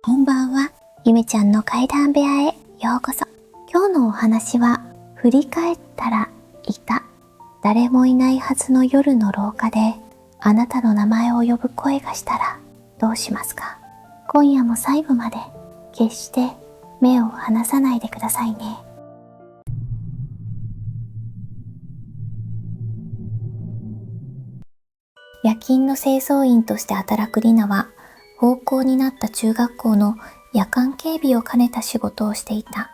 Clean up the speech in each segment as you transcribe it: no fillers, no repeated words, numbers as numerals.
こんばんは。ゆめちゃんの怪談部屋へようこそ。今日のお話は、振り返ったらいた。誰もいないはずの夜の廊下で、あなたの名前を呼ぶ声がしたらどうしますか？今夜も最後まで決して目を離さないでくださいね。夜勤の清掃員として働くリナは、奉公になった中学校の夜間警備を兼ねた仕事をしていた。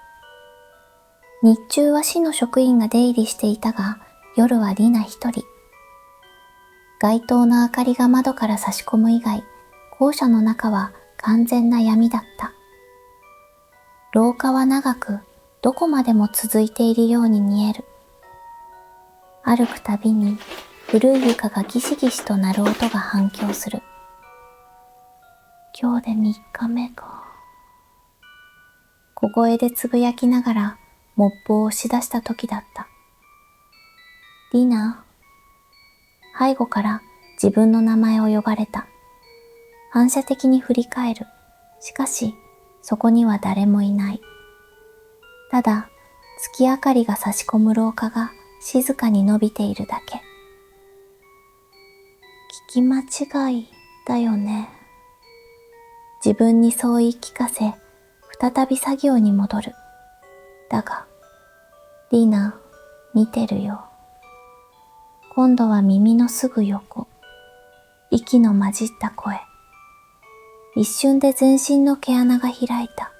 日中は市の職員が出入りしていたが、夜はリナ一人。街灯の明かりが窓から差し込む以外、校舎の中は完全な闇だった。廊下は長く、どこまでも続いているように見える。歩くたびに、古い床がギシギシと鳴る音が反響する。今日で3日目か。小声でつぶやきながらモップを押し出した時だった。リナ。背後から自分の名前を呼ばれた。反射的に振り返る。しかし、そこには誰もいない。ただ、月明かりが差し込む廊下が静かに伸びているだけ。聞き間違いだよね。自分にそう言い聞かせ、再び作業に戻る。だが、リナ、見てるよ。今度は耳のすぐ横。息の混じった声。一瞬で全身の毛穴が開いた。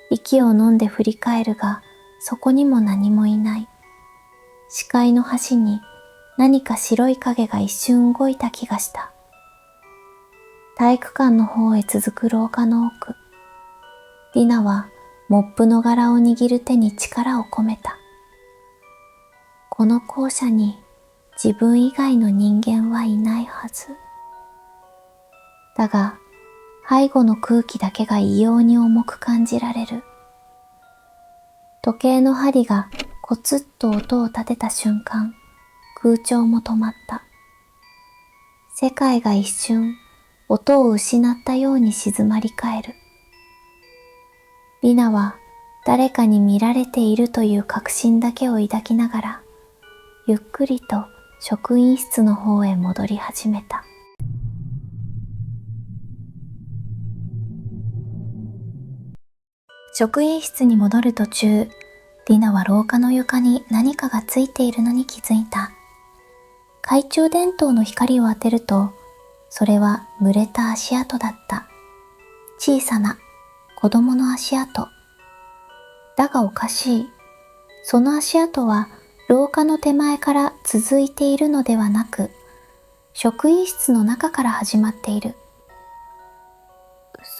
息を飲んで振り返るが、そこにも何もいない。視界の端に何か白い影が一瞬動いた気がした。体育館の方へ続く廊下の奥。リナはモップの柄を握る手に力を込めた。この校舎に自分以外の人間はいないはず。だが、背後の空気だけが異様に重く感じられる。時計の針がコツッと音を立てた瞬間、空調も止まった。世界が一瞬、音を失ったように静まり返る。リナは誰かに見られているという確信だけを抱きながら、ゆっくりと職員室の方へ戻り始めた。職員室に戻る途中、リナは廊下の床に何かがついているのに気づいた。懐中電灯の光を当てると、それは濡れた足跡だった。小さな子供の足跡。だがおかしい。その足跡は廊下の手前から続いているのではなく、職員室の中から始まっている。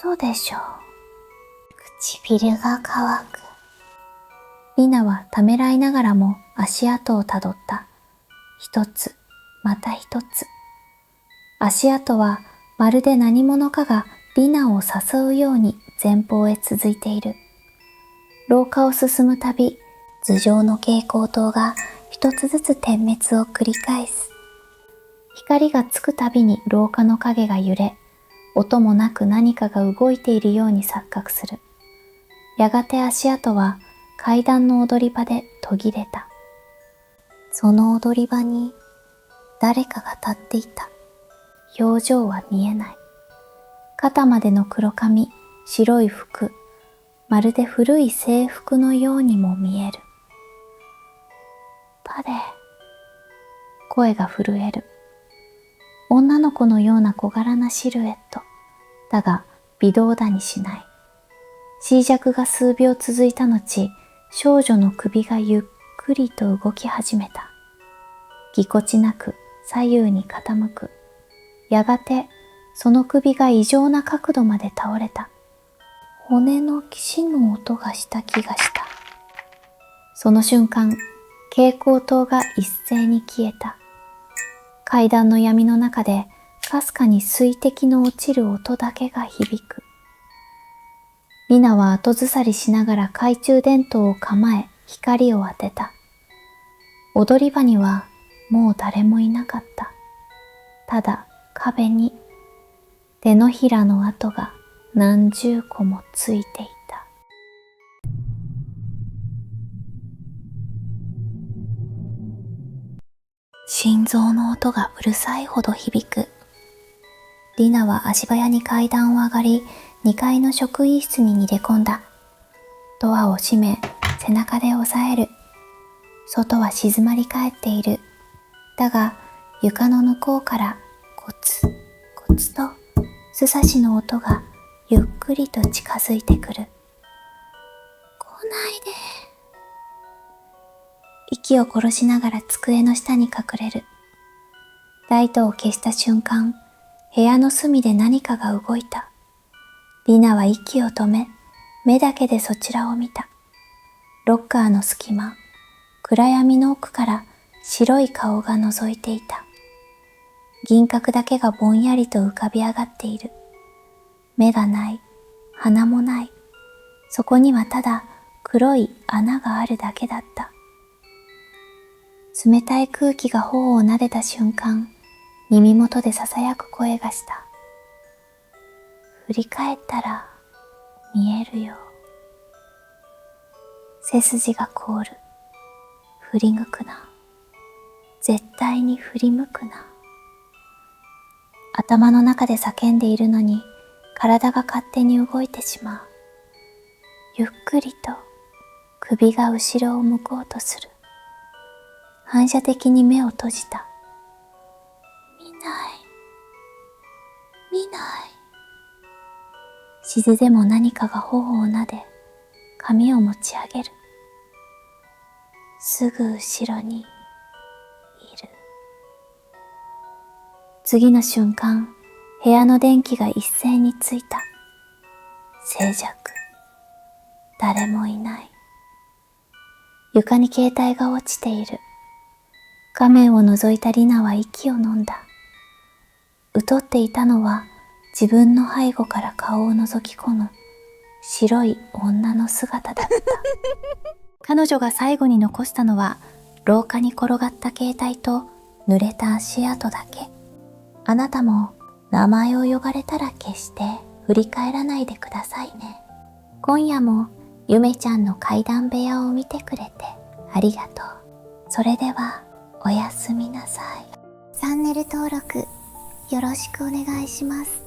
嘘でしょ。唇が乾く。リナはためらいながらも足跡をたどった。一つ、また一つ。足跡はまるで何者かがリナを誘うように前方へ続いている。廊下を進むたび、頭上の蛍光灯が一つずつ点滅を繰り返す。光がつくたびに廊下の影が揺れ、音もなく何かが動いているように錯覚する。やがて足跡は階段の踊り場で途切れた。その踊り場に誰かが立っていた。表情は見えない。肩までの黒髪、白い服、まるで古い制服のようにも見える。パレ。声が震える。女の子のような小柄なシルエット。だが微動だにしない。衰弱が数秒続いた後、少女の首がゆっくりと動き始めた。ぎこちなく左右に傾く。やがてその首が異常な角度まで倒れた。骨の騎士の音がした気がした。その瞬間、蛍光灯が一斉に消えた。階段の闇の中でかすかに水滴の落ちる音だけが響く。リナは後ずさりしながら懐中電灯を構え光を当てた。踊り場にはもう誰もいなかった。ただ壁に手のひらの跡が何十個もついていた。心臓の音がうるさいほど響く。リナは足早に階段を上がり、2階の職員室に逃げ込んだ。ドアを閉め、背中で押さえる。外は静まり返っている。だが、床の向こうからコツコツとすさしの音がゆっくりと近づいてくる。来ないで。息を殺しながら机の下に隠れる。ライトを消した瞬間、部屋の隅で何かが動いた。リナは息を止め、目だけでそちらを見た。ロッカーの隙間、暗闇の奥から白い顔が覗いていた。輪郭だけがぼんやりと浮かび上がっている。目がない、鼻もない。そこにはただ黒い穴があるだけだった。冷たい空気が頬を撫でた瞬間、耳元で囁く声がした。振り返ったら見えるよ。背筋が凍る。振り向くな。絶対に振り向くな。頭の中で叫んでいるのに、体が勝手に動いてしまう。ゆっくりと首が後ろを向こうとする。反射的に目を閉じた。見ない。静でも何かが頬を撫で、髪を持ち上げる。すぐ後ろにいる。次の瞬間、部屋の電気が一斉についた。静寂。誰もいない。床に携帯が落ちている。画面を覗いたリナは息を飲んだ。疎っていたのは自分の背後から顔を覗き込む白い女の姿だった。彼女が最後に残したのは廊下に転がった携帯と濡れた足跡だけ。あなたも名前を呼ばれたら決して振り返らないでくださいね。今夜もゆめちゃんの怪談部屋を見てくれてありがとう。それではおやすみなさい。チャンネル登録よろしくお願いします。